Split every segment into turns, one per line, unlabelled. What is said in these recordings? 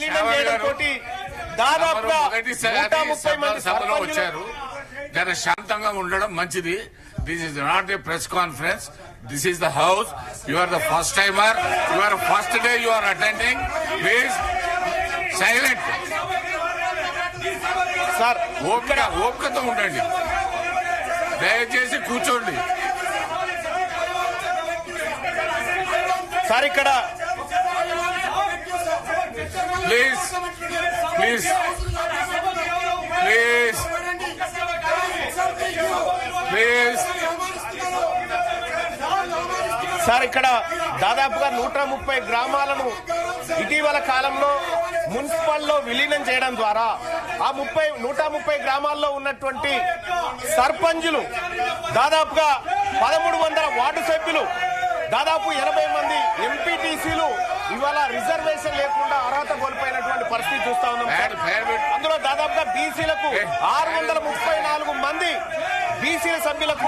విలీనం చేయడంతో దాదాపుగా 130 మంది
సభలో వచ్చారు. జర శాంతంగా ఉండడం మంచిది. This is not a press conference. This is the house. You are the first timer. You are first day you are attending. Please silent.
Sir
ఓపికతో ఉండండి. దయచేసి కూర్చోండి.
సార్ ఇక్కడ
please please please please
sir ఇక్కడ దాదాపుగా 130 గ్రామాలను ఇటీవల కాలంలో మున్సిపల్లో విలీనం చేయడం ద్వారా ఆ 130 గ్రామాల్లో ఉన్నటువంటి సర్పంచులు దాదాపుగా 1300 వార్డు సభ్యులు దాదాపు 80 మంది ఎంపీటీసీలు ఇవాళ రిజర్వేషన్ లేకుండా అర్హత కోల్పోయినటువంటి పరిస్థితి చూస్తా ఉన్నాం. అందులో దాదాపుగా బీసీలకు 634 మంది బీసీల సభ్యులకు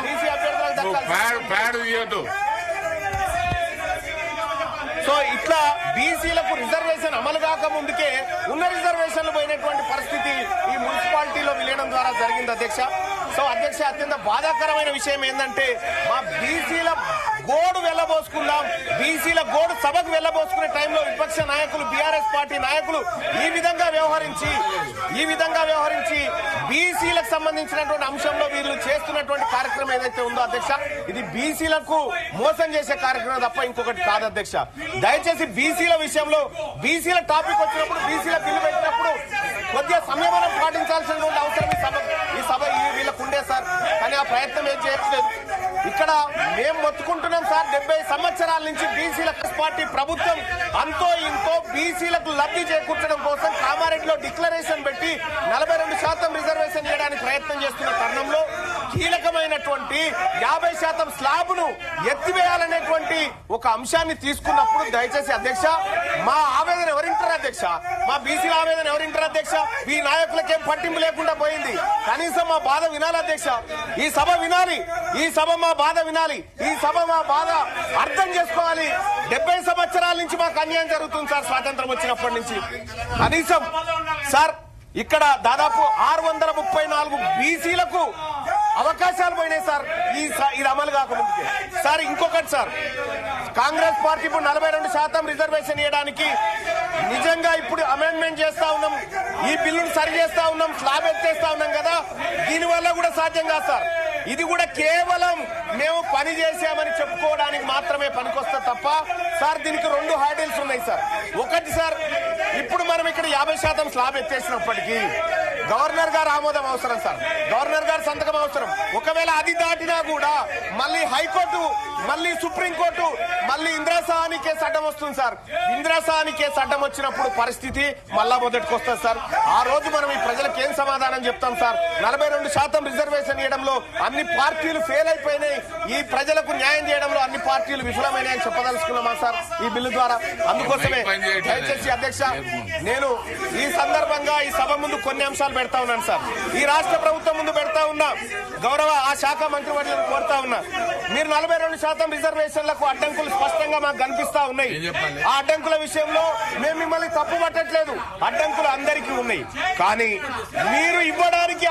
బీసీ అభ్యర్థులకు. సో ఇట్లా బీసీలకు రిజర్వేషన్ అమలు కాక ముందుకే ఉన్న రిజర్వేషన్లు పోయినటువంటి పరిస్థితి ఈ మున్సిపాలిటీలో విలీనం ద్వారా జరిగింది అధ్యక్ష. సో అధ్యక్ష, అత్యంత బాధాకరమైన విషయం ఏంటంటే మా బీసీల గోడు వెళ్ళబోసుకుందాం, బీసీల గోడు సభకు వెళ్ళబోసుకునే టైంలో విపక్ష నాయకులు బీఆర్ఎస్ పార్టీ నాయకులు ఈ విధంగా వ్యవహరించి బీసీలకు సంబంధించినటువంటి అంశంలో వీళ్ళు చేస్తున్నటువంటి కార్యక్రమం ఏదైతే ఉందో అధ్యక్ష, ఇది బీసీలకు మోసం చేసే కార్యక్రమం తప్ప ఇంకొకటి కాదు అధ్యక్ష. దయచేసి బీసీల విషయంలో బీసీల టాపిక్ వచ్చినప్పుడు బీసీల బిల్లు పెట్టినప్పుడు కొద్దిగా సంయమనం పాటించాల్సినటువంటి అవసరం ఈ సభ వీళ్ళకు ఉండే సార్. కానీ ఆ ప్రయత్నం ఏం చేయట్లేదు. ఇక్కడ మేము మొత్తుకుంటున్నాం సార్, 70 సంవత్సరాల నుంచి బీసీల పార్టీ ప్రభుత్వం అంతో ఇంతో బీసీలకు లబ్ధి చేకూర్చడం కోసం కామారెడ్డిలో డిక్లరేషన్ పెట్టి 42% రిజర్వేషన్ చేయడానికి ప్రయత్నం చేస్తున్న తరుణంలో కీలకమైనటువంటి 50% స్లాబ్ ను ఎత్తివేయాలనేటువంటి ఒక అంశాన్ని తీసుకున్నప్పుడు దయచేసి అధ్యక్ష మా ఆవేదన ఎవరింటారు అధ్యక్ష, మా బీసీల ఆవేదన ఎవరింటారు అధ్యక్ష? ఈ నాయకులకేం పట్టింపు లేకుండా పోయింది. కనీసం మా బాధ వినాలి అధ్యక్ష. ఈ సభ వినాలి, ఈ సభ మా బాధ వినాలి, ఈ సభ మా బాధ అర్థం చేసుకోవాలి. 70 సంవత్సరాల నుంచి మాకు అన్యాయం జరుగుతుంది సార్. స్వాతంత్రం వచ్చినప్పటి నుంచి కనీసం సార్ ఇక్కడ దాదాపు 634 బీసీలకు అవకాశాలు పోయినాయి సార్ ఇది అమలు కాకముందుకే. సార్ ఇంకొకటి సార్, కాంగ్రెస్ పార్టీ ఇప్పుడు 42% రిజర్వేషన్ ఇవ్వడానికి నిజంగా ఇప్పుడు అమెండ్మెంట్ చేస్తా ఉన్నాం, ఈ బిల్లును సరి చేస్తా ఉన్నాం, స్లాబ్ ఎత్తేస్తా ఉన్నాం కదా, దీనివల్ల కూడా సాధ్యం కాదు సార్. ఇది కూడా కేవలం మేము పని చేసామని చెప్పుకోవడానికి మాత్రమే పనికొస్తా తప్ప సార్ దీనికి 2 హార్డిల్స్ ఉన్నాయి సార్. ఒకటి సార్, ఇప్పుడు మనం ఇక్కడ 50% స్లాబ్ ఎత్తేసినప్పటికీ గవర్నర్ గారు ఆమోదం అవసరం సార్, గవర్నర్ గారు సంతకం అవసరం. ఒకవేళ అది దాటినా కూడా మళ్ళీ హైకోర్టు, మళ్ళీ సుప్రీంకోర్టు, మళ్ళీ ఇందిరాసాని కేసు అడ్డం వస్తుంది సార్. ఇందిరాసాని కేసు అడ్డం వచ్చినప్పుడు పరిస్థితి మళ్ళా మొదటికి వస్తుంది సార్. ఆ రోజు మనం ఈ ప్రజలకు ఏం సమాధానం చెప్తాం సార్? 42% రిజర్వేషన్ ఇవ్వడంలో అన్ని పార్టీలు ఫెయిల్ అయిపోయినాయి, ఈ ప్రజలకు న్యాయం చేయడంలో అన్ని పార్టీలు విఫలమైనాయని చెప్పదలుచుకున్నామా సార్ ఈ బిల్లు ద్వారా? అందుకోసమే దయచేసి అధ్యక్ష నేను ఈ సందర్భంగా ఈ సభ ముందు కొన్ని అంశాలు పెడతా ఉన్నాను సార్. ఈ రాష్ట్ర ప్రభుత్వం ముందు పెడతా ఉన్నా, గౌరవ ఆ శాఖ మంత్రివర్యులను కోరుతా ఉన్నా, మీరు 42% రిజర్వేషన్లకు అడ్డంకులు స్పష్టంగా మాకు కనిపిస్తా ఉన్నాయి. ఆ అడ్డంకుల విషయంలో మేము మిమ్మల్ని తప్పు పట్టట్లేదు, అడ్డంకులు అందరికీ ఉన్నాయి. కానీ మీరు ఇవ్వడానికి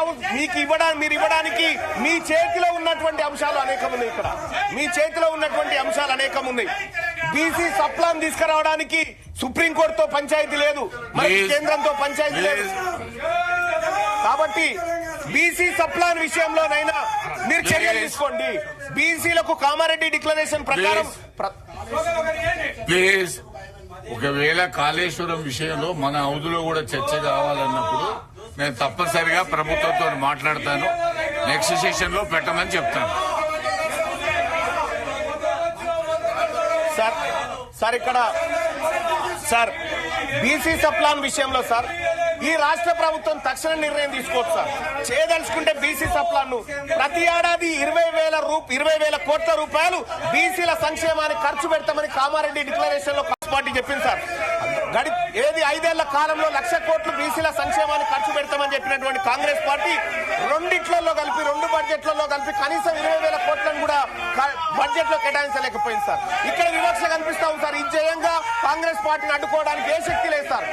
మీ చేతిలో ఉన్నటువంటి అంశాలు అనేకం ఉన్నాయి. ఇక్కడ మీ చేతిలో ఉన్నటువంటి అంశాలు అనేకం ఉన్నాయి. బీసీ సప్లాన్ తీసుకురావడానికి సుప్రీంకోర్టుతో పంచాయతీ లేదు, మరి కేంద్రంతో పంచాయతీ లేదు. కాబట్టి బీసీ సప్లాన్ విషయంలోనైనా మీరు చర్యలు తీసుకోండి. బీసీలకు కామారెడ్డి డిక్లరేషన్ ప్రకారం
ప్లీజ్. ఒకవేళ కాళేశ్వరం విషయంలో మన హౌదులో కూడా చర్చ కావాలన్నప్పుడు నేను తప్పనిసరిగా ప్రభుత్వంతో మాట్లాడతాను, నెక్స్ట్ సెషన్ లో పెట్టమని చెప్తాను.
సార్ ఇక్కడ సార్ బీసీ సప్లాన్ విషయంలో సార్ ఈ రాష్ట్ర ప్రభుత్వం తక్షణ నిర్ణయం తీసుకోవచ్చు సార్. చేయదలుచుకుంటే బీసీ సప్లాన్ ను ప్రతి ఏడాది 20,000 కోట్ల రూపాయలు బీసీల సంక్షేమానికి ఖర్చు పెడతామని కామారెడ్డి డిక్లరేషన్ లో కాంగ్రెస్ పార్టీ చెప్పింది సార్. 5 ఏళ్ల కాలంలో 1,00,000 కోట్లు బీసీల సంక్షేమానికి ఖర్చు పెడతామని చెప్పినటువంటి కాంగ్రెస్ పార్టీ 2 బడ్జెట్లలో కలిపి కనీసం 20,000 కోట్లను కూడా బడ్జెట్ లో కేటాయించలేకపోయింది సార్. ఇక్కడ వివక్ష కనిపిస్తా ఉంది సార్. ఈ జయంగా కాంగ్రెస్ పార్టీని అడ్డుకోవడానికి ఏ శక్తి లేదు సార్.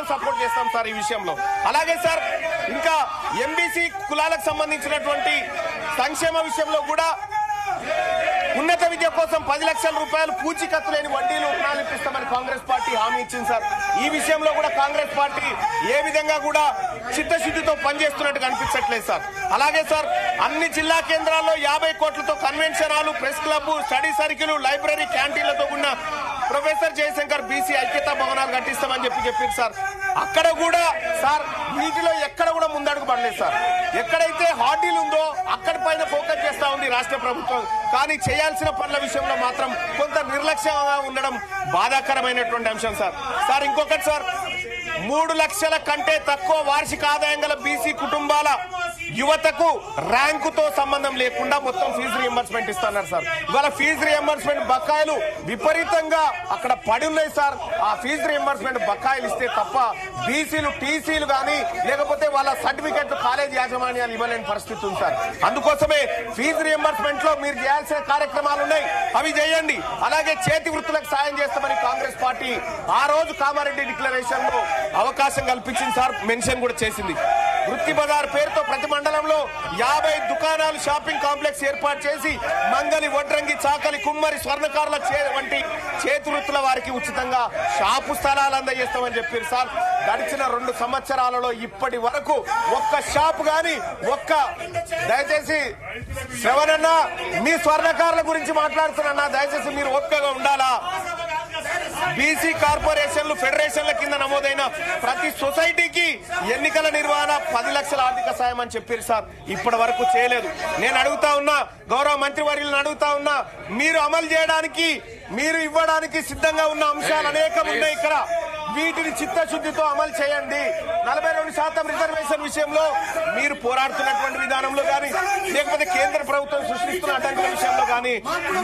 మేమందరం సపోర్ట్ చేస్తాం సార్ ఈ విషయంలో. అలాగే సార్ ఇంకా ఎంబీసీ కులాలకు సంబంధించినటువంటి సంక్షేమ విషయంలో కూడా ఉన్నత విద్య కోసం 10 లక్షల రూపాయలు పూచీకత్తు లేని వడ్డీలు రుణాలు ఇప్పిస్తామని కాంగ్రెస్ పార్టీ హామీ ఇచ్చింది సార్. ఈ విషయంలో కూడా కాంగ్రెస్ పార్టీ ఏ విధంగా కూడా చిత్తశుద్ధితో పనిచేస్తున్నట్టు కనిపించట్లేదు సార్. అలాగే సార్ అన్ని జిల్లా కేంద్రాల్లో 50 కోట్లతో convention hall, press club, study circle, library, క్యాంటీన్లతో ఉన్న ప్రొఫెసర్ జయశంకర్ బీసీ ఐక్యతా భవనాలు కట్టిస్తామని చెప్పారు సార్. అక్కడ కూడా సార్ వీటిలో ఎక్కడ కూడా ముందడుగు పడలేదు సార్. ఎక్కడైతే హార్డీలు ఉందో అక్కడి పైన ఫోకస్ చేస్తా ఉంది రాష్ట్ర ప్రభుత్వం. కానీ చేయాల్సిన పనుల విషయంలో మాత్రం కొంత నిర్లక్ష్యంగా ఉండడం బాధాకరమైనటువంటి అంశం సార్. సార్ ఇంకొకటి సార్, 3 లక్షల కంటే తక్కువ వార్షిక ఆదాయం గల బీసీ కుటుంబాల యువతకు ర్యాంకుతో సంబంధం లేకుండా మొత్తం ఫీజు రియంబర్స్మెంట్ ఇస్తున్నారు సార్. ఇవాళ ఫీజు రియంబర్స్మెంట్ బకాయిలు విపరీతంగా అక్కడ పడి ఉన్నాయి సార్. ఆ ఫీజు రియంబర్స్మెంట్ బకాయిలు ఇస్తే తప్ప బీసీలు టీసీలు కానీ లేకపోతే వాళ్ళ సర్టిఫికెట్లు కాలేజ్ యాజమాన్యాలు ఇవ్వలేని పరిస్థితి ఉంది సార్. అందుకోసమే ఫీజు రియంబర్స్మెంట్ లో మీరు చేయాల్సిన కార్యక్రమాలు ఉన్నాయి, అవి చేయండి. అలాగే చేతి వృత్తులకు సాయం చేస్తామని కాంగ్రెస్ పార్టీ ఆ రోజు కామారెడ్డి డిక్లరేషన్ లో అవకాశం కల్పించింది సార్, మెన్షన్ కూడా చేసింది. వృత్తి బజార్ పేరుతో ప్రతి మండలంలో 50 దుకాణాలు, షాపింగ్ కాంప్లెక్స్ ఏర్పాటు చేసి మంగలి, వడ్రంగి, చాకలి, కుమ్మరి, స్వర్ణకారుల వంటి చేతి వృత్తుల వారికి ఉచితంగా షాపు స్థలాలు అందజేస్తామని చెప్పారు సార్. గడిచిన 2 సంవత్సరాలలో ఇప్పటి వరకు ఒక్క షాపు గాని దయచేసి శ్రవణన్న మీ స్వర్ణకారుల గురించి మాట్లాడుతున్నా, దయచేసి మీరు ఓపికగా ఉండాలా. బీసీ కార్పొరేషన్లు, ఫెడరేషన్ల కింద నమోదైన ప్రతి సొసైటీకి ఎన్నికల నిర్వహణ 10 లక్షల ఆర్థిక సాయం అని చెప్పారు సార్. ఇప్పటి వరకు చేయలేదు. నేను అడుగుతా ఉన్నా, గౌరవ మంత్రివర్యులను అడుగుతా ఉన్నా, మీరు అమలు చేయడానికి, మీరు ఇవ్వడానికి సిద్ధంగా ఉన్న అంశాలు అనేకం ఉన్నాయి ఇక్కడ. వీటిని చిత్తశుద్ధితో అమలు చేయండి. 42% రిజర్వేషన్ విషయంలో మీరు పోరాడుతున్నటువంటి విధానంలో కానీ లేకపోతే కేంద్ర ప్రభుత్వం సృష్టిస్తున్న అడ్డంకుల విషయంలో కానీ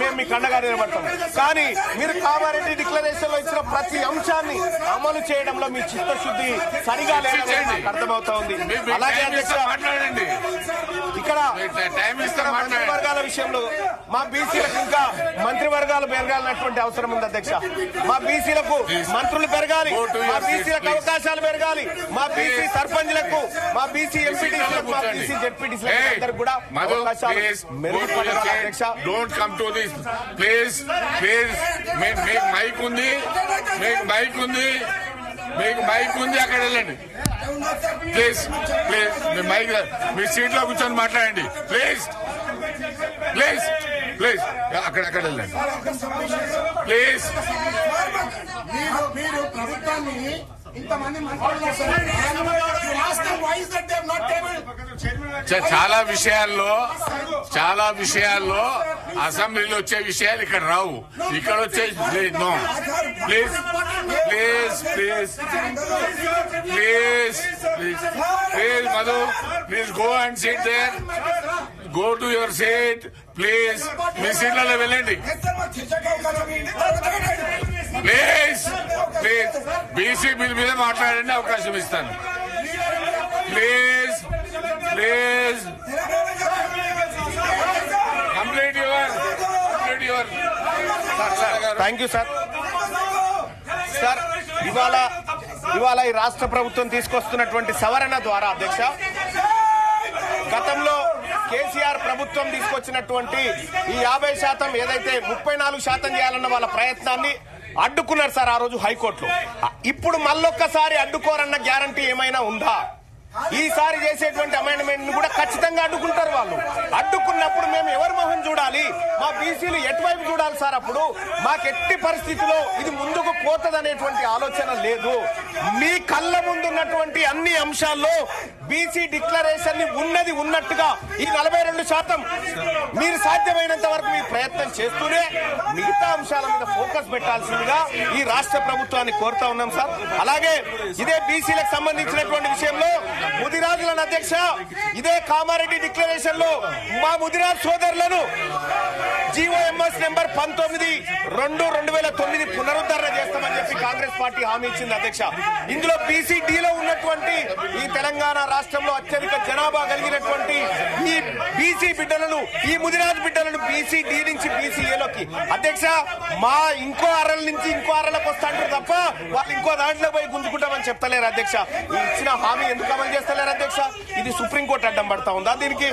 మేము మీకు అండగా నిలబడతాం. కానీ మీరు కామారెడ్డి డిక్లరేషన్ లో ఇచ్చిన ప్రతి అంశాన్ని అమలు చేయడంలో మీ చిత్తశుద్ధి సరిగా లేదని నాకు అర్థమవుతా ఉంది. అలాగే
మాట్లాడండి
ఇక్కడ మంత్రివర్గాల విషయంలో మా బీసీలకు ఇంకా మంత్రివర్గాలు పెరగాలన్నటువంటి అవసరం ఉంది అధ్యక్ష. మా బీసీలకు మంత్రులు పెరగాలి, మా బీసీలకు అవకాశాలు పెరగాలి, మా బీసీ సర్పంచ్లకు, మా బీసీ ఎంపీటీసీలకు, మా బీసీ జెడ్పీటీసీలకు కూడా అవకాశాలు మెరుగుపడాలి అధ్యక్ష.
Don't come to this please. మీకు మైక్ ఉంది, మీకు మైక్ ఉంది, అక్కడ వెళ్ళండి ప్లీజ్. మీ మైక్ మీ సీట్ లో కూర్చొని మాట్లాడండి ప్లీజ్. అక్కడ వెళ్ళండి ప్లీజ్.
మీరు ప్రభుత్వాన్ని ఇంతమంది
చాలా విషయాల్లో అసెంబ్లీలో వచ్చే విషయాలు ఇక్కడ రావు, ఇక్కడ వచ్చే no. Please Madhu, please go and sit there. Go to your seat please. మీ సీట్లలో వెళ్ళండి ప్లీజ్. బీసీ బిల్ మీద మాట్లాడండి, అవకాశం ఇస్తాను please. Complete your
thank you sir. Sir ఇవాళ ఈ రాష్ట్ర ప్రభుత్వం తీసుకొస్తున్నటువంటి సవరణ ద్వారా అధ్యక్ష, గతంలో కేసీఆర్ ప్రభుత్వం తీసుకొచ్చినటువంటి ఈ 50% ఏదైతే 34% చేయాలన్న వాళ్ళ ప్రయత్నాన్ని అడ్డుకున్నారు సార్ ఆ రోజు హైకోర్టులో. ఇప్పుడు మళ్ళొక్కసారి అడ్డుకోరన్న గ్యారంటీ ఏమైనా ఉందా? ఈసారి చేసేటువంటి అమెండ్మెంట్ ను కూడా ఖచ్చితంగా అడ్డుకుంటారు వాళ్ళు. అడ్డుకున్నప్పుడు మేము ఎవరి మొహం చూడాలి? మా బీసీలు ఎటువైపు చూడాలి సార్? అప్పుడు మాకెట్టి పరిస్థితిలో ఇది ముందుకు పోతదనేటువంటి ఆలోచన లేదు. మీ కళ్ళ ముందున్నటువంటి అన్ని అంశాల్లో బీసీ డిక్లరేషన్ ని ఉన్నది ఉన్నట్టుగా ఈ 42% మీరు సాధ్యమైనంత వరకు మీ ప్రయత్నం చేస్తూనే మిగతా అంశాల మీద ఫోకస్ పెట్టాల్సిందిగా ఈ రాష్ట్ర ప్రభుత్వాన్ని కోరుతా ఉన్నాం సార్. అలాగే ఇదే బీసీలకు సంబంధించినటువంటి విషయంలో ముదిరాజులను అధ్యక్ష, ఇదే కామారెడ్డి డిక్లరేషన్ లో మా ముదిరాజ్ సోదరులను జీవోఎంఎస్ నెంబర్ 19/2/2009 పునరుద్ధరణ చేస్తామని చెప్పి కాంగ్రెస్ పార్టీ హామీ ఇచ్చింది అధ్యక్ష. ఇందులో బీసీడీలో ఉన్నటువంటి ఈ తెలంగాణ రాష్ట్రంలో అత్యధిక జనాభా కలిగినటువంటి ఈ బీసీ బిడ్డలను, ఈ ముదిరాజ్ బిడ్డలను బీసీడీ నుంచి బీసీఏలోకి అధ్యక్ష మా ఇంకో అరల నుంచి ఇంకో అరలకు వస్తాంటారు తప్ప వాళ్ళు ఇంకో దాంట్లో పోయి గుంజుకుంటామని చెప్తలేరు అధ్యక్ష. ఈ ఇచ్చిన హామీ ఎందుకు అమలు చేస్తలేరు అధ్యక్ష? ఇది సుప్రీంకోర్టు అడ్డం పడతా ఉందా? దీనికి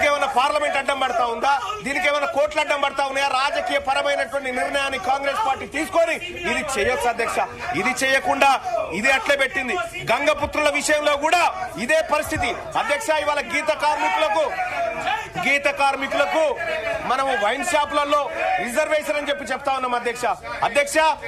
ఏమైనా పార్లమెంట్ అడ్డం పడతా ఉందా? దీనికి ఏమైనా కోర్టులు అడ్డం పడతా ఉన్నాయా? రాజకీయ పరమైనటువంటి నిర్ణయాన్ని కాంగ్రెస్ పార్టీ తీసుకొని ఇది చేయొచ్చు అధ్యక్ష. ఇది చేయకుండా ఇది అట్లే పెట్టింది. గంగపుత్రుల విషయంలో కూడా ఇదే పరిస్థితి అధ్యక్ష. ఇవాళ గీత కార్మికులకు మనము వైన్ షాపులలో రిజర్వేషన్ అని చెప్పి చెప్తా ఉన్నాం అధ్యక్ష.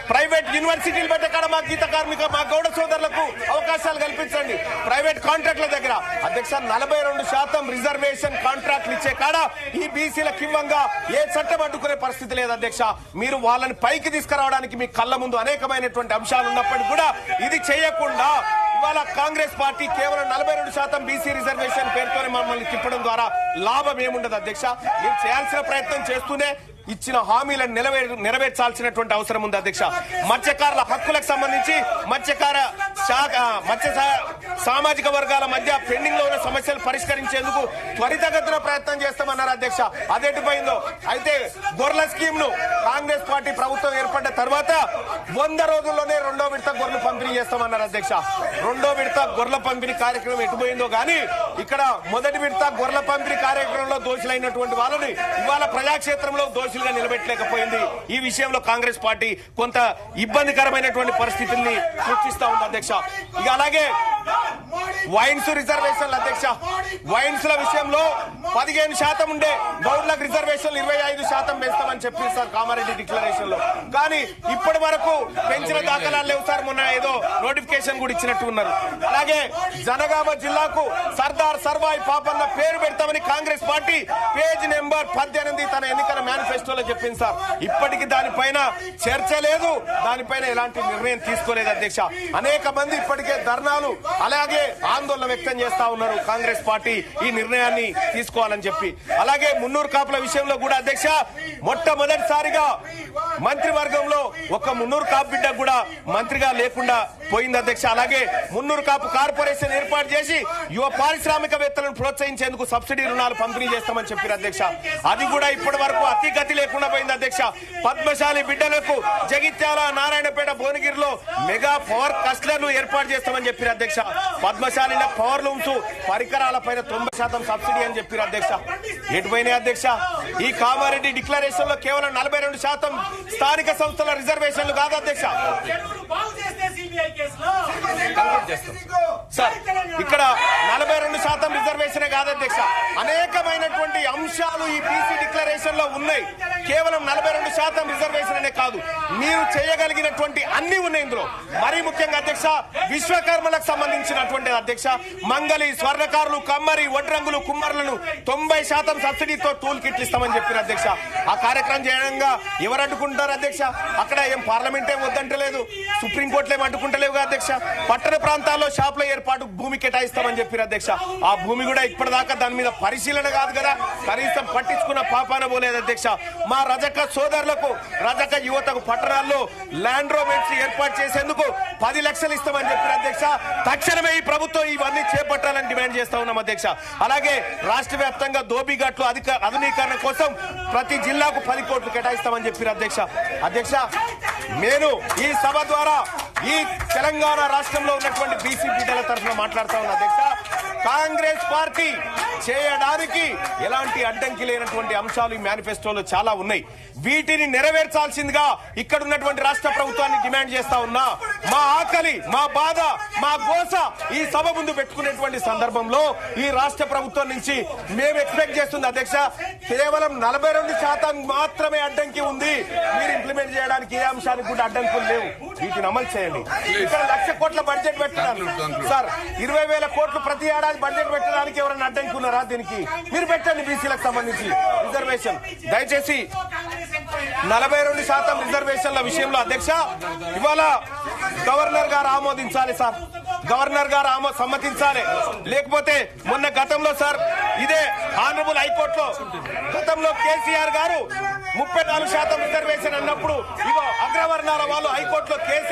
ప్రైవేట్ యూనివర్సిటీలు పెట్టే కాడ మా గీత కార్మిక, మా గౌడ సోదరులకు అవకాశాలు కల్పించండి. ప్రైవేట్ కాంట్రాక్ట్ల దగ్గర అధ్యక్ష 42% రిజర్వేషన్ కాంట్రాక్ట్లు ఇచ్చే కాడ ఈ బీసీలకు ఇవ్వంగా ఏ చట్టం అడ్డుకునే పరిస్థితి లేదు అధ్యక్ష. మీరు వాళ్ళని పైకి తీసుకురావడానికి మీ కళ్ళ ముందు అనేకమైనటువంటి అంశాలు ఉన్నప్పటికీ కూడా ఇది చేయకుండా ఇవాళ కాంగ్రెస్ పార్టీ కేవలం 42% బీసీ రిజర్వేషన్ పేరుతోనే మమ్మల్ని తిప్పడం ద్వారా లాభం ఏముండదు అధ్యక్ష. మీరు చేయాల్సిన ప్రయత్నం చేస్తూనే ఇచ్చిన హామీలను నెరవేర్చాల్సినటువంటి అవసరం ఉంది అధ్యక్ష. మత్స్యకారుల హక్కులకు సంబంధించి మత్స్య సామాజిక వర్గాల మధ్య పెండింగ్ లో ఉన్న సమస్యలు పరిష్కరించేందుకు త్వరితగతిన ప్రయత్నం చేస్తామన్నారు అధ్యక్ష. అదెటుపోయిందో అయితే గొర్రెల స్కీమ్ ను కాంగ్రెస్ పార్టీ ప్రభుత్వం ఏర్పడ్డ తర్వాత 100 రోజుల్లోనే 2వ విడత గొర్రెలు పంపిణీ చేస్తామన్నారు అధ్యక్ష. 2వ విడత గొర్రెల పంపిణీ కార్యక్రమం ఎటుపోయిందో గానీ ఇక్కడ మొదటి విడత గొర్రెల పంపిణీ కార్యక్రమంలో దోషులైనటువంటి వాళ్ళని ఇవాళ ప్రజాక్షేత్రంలో దోషులుగా నిలబెట్టలేకపోయింది. ఈ విషయంలో కాంగ్రెస్ పార్టీ కొంత ఇబ్బందికరమైనటువంటి పరిస్థితుల్ని సృష్టిస్తా ఉంది అధ్యక్ష. ఇక అలాగే వైన్స్ రిజర్వేషన్లు అధ్యక్ష. వైన్స్ ల విషయంలో 15% ఉండే గౌడ్లకు రిజర్వేషన్లు 25% పెంచుతామని చెప్పారు సార్ కామారెడ్డి డిక్లరేషన్ లో. కానీ ఇప్పటి వరకు పెంచిన దాఖలాలు లేవు సార్. మొన్న ఏదో నోటిఫికేషన్ కూడా ఇచ్చినట్టు ఉన్నారు. అలాగే జనగామ జిల్లాకు సర్దార్ సర్వాయి పాపన్న పేరు పెడతామని కాంగ్రెస్ పార్టీ పేజ్ నెంబర్ 18 తన ఎన్నికల మేనిఫెస్టోలో చెప్పింది సార్. ఇప్పటికీ దానిపైన చర్చ లేదు, దానిపైన ఎలాంటి నిర్ణయం తీసుకోలేదు అధ్యక్ష. అనేక మంది ఇప్పటికే ధర్నాలు అలాగే ఆందోళన వ్యక్తం చేస్తా ఉన్నారు కాంగ్రెస్ పార్టీ ఈ నిర్ణయాన్ని తీసుకోవాలని చెప్పి. అలాగే మున్నూరు కాపుల విషయంలో కూడా అధ్యక్ష మొట్టమొదటిసారిగా మంత్రివర్గంలో ఒక మున్నూరు కాపు బిడ్డ కూడా మంత్రిగా లేకుండా పోయింది అధ్యక్ష. అలాగే మున్నూరు కాపు కార్పొరేషన్ ఏర్పాటు చేసి యువ పారిశ్రామికవేత్తలను ప్రోత్సహించేందుకు సబ్సిడీ రుణాలు పంపిణీ చేస్తామని చెప్పారు అధ్యక్ష. అది కూడా ఇప్పటి వరకు అతిగతి లేకుండా పోయింది అధ్యక్ష. పద్మశాలి బిడ్డలకు జగిత్యాల, నారాయణపేట, భువనగిరిలో మెగా పవర్ క్లస్టర్లు ఏర్పాటు చేస్తామని చెప్పారు అధ్యక్ష. పద్మశాలిల పవర్ లూమ్స్ పరికరాల పైన 90% సబ్సిడీ అని చెప్పారు అధ్యక్ష. ఎటుపోయినాయి అధ్యక్ష? ఈ కామారెడ్డి డిక్లరేషన్ లో కేవలం 42% స్థానిక సంస్థల రిజర్వేషన్లు కాదు అధ్యక్ష. సార్ ఇక్కడ 42% రిజర్వేషన్ కాదు అధ్యక్ష. అనేకమైనటువంటి అంశాలు ఈ బీసీ డిక్లరేషన్ లో ఉన్నాయి. కేవలం 42% రిజర్వేషన్ అనే కాదు, మీరు చేయగలిగినటువంటి అన్ని ఉన్నాయి ఇందులో. మరీ ముఖ్యంగా అధ్యక్ష విశ్వకర్మలకు సంబంధించినటువంటి అధ్యక్ష మంగళి, స్వర్ణకారులు, కమ్మరి, వడ్రంగులు, కుమ్మరులను 90% సబ్సిడీతో టూల్ కిట్లు ఇస్తామని చెప్పారు అధ్యక్ష. ఆ కార్యక్రమం చేయడంగా ఎవరు అడ్డుకుంటారు అధ్యక్ష? అక్కడ ఏం పార్లమెంట్ ఏం వద్దంటలేదు, సుప్రీంకోర్టులు ఏం అడ్డుకుంటలేవు అధ్యక్ష. పట్టణ ప్రాంతాల్లో షాపుల ఏర్పాటు భూమి కేటాయిస్తామని చెప్పారు అధ్యక్ష. ఆ భూమి కూడా ఇప్పటిదాకా దాని మీద పరిశీలన కాదు కదా, కనీసం పట్టించుకున్న పాపాన పోలేదు అధ్యక్ష. మా రజక సోదరులకు, రజక యువతకు పట్టణాల్లో ల్యాండ్ రోమెంట్స్ ఏర్పాటు చేసేందుకు 10 లక్షలు ఇస్తామని చెప్పారు అధ్యక్ష. తక్షణమే ఈ ప్రభుత్వం ఇవన్నీ చేపట్టాలని డిమాండ్ చేస్తా ఉన్నాం అధ్యక్ష. అలాగే రాష్ట్ర వ్యాప్తంగా దోబిఘాట్లు ఆధునీకరణ కోసం ప్రతి జిల్లాకు 10 కోట్లు కేటాయిస్తామని చెప్పారు అధ్యక్ష. నేను ఈ సభ ద్వారా ఈ తెలంగాణ రాష్ట్రంలో ఉన్నటువంటి బీసీ బిడ్డల తరఫున మాట్లాడుతా ఉన్నా అధ్యక్ష. కాంగ్రెస్ పార్టీ చేయడానికి ఎలాంటి అడ్డంకి లేనటువంటి అంశాలు ఈ మేనిఫెస్టోలో చాలా ఉన్నాయి. వీటిని నెరవేర్చాల్సిందిగా ఇక్కడ ఉన్నటువంటి రాష్ట్ర ప్రభుత్వాన్ని డిమాండ్ చేస్తా ఉన్నా. మా ఆకలి, మా బాధ, మా గోస ఈ సభ ముందు పెట్టుకునేటువంటి సందర్భంలో ఈ రాష్ట్ర ప్రభుత్వం నుంచి మేము ఎక్స్పెక్ట్ చేస్తుంది అధ్యక్ష, కేవలం 42% మాత్రమే అడ్డంకి ఉంది. మీరు ఇంప్లిమెంట్ చేయడానికి ఏ అంశానికి కూడా అడ్డంకులు లేవు. వీటిని అమలు చేయండి. ఇక్కడ 1,00,000 కోట్ల బడ్జెట్ పెట్టడానికి సార్ 20,000 కోట్లు ప్రతి ఏడాది బడ్జెట్ పెట్టడానికి ఎవరైనా అడ్డంకి ఉన్నారా? దీనికి మీరు పెట్టండి. బీసీలకు సంబంధించి రిజర్వేషన్ దయచేసి 42% రిజర్వేషన్ల విషయంలో అధ్యక్ష ఇవాళ గవర్నర్ గారు ఆమోదించాలి సార్. గవర్నర్ గారు సమ్మతించాలి. లేకపోతే మొన్న గతంలో సార్ ఇదే ఆనరబుల్ హైకోర్టులో గతంలో కేసీఆర్ గారు 34% రిజర్వేషన్ అన్నప్పుడు ఇగో అగ్రవర్ణాల వాళ్ళు హైకోర్టులో కేసు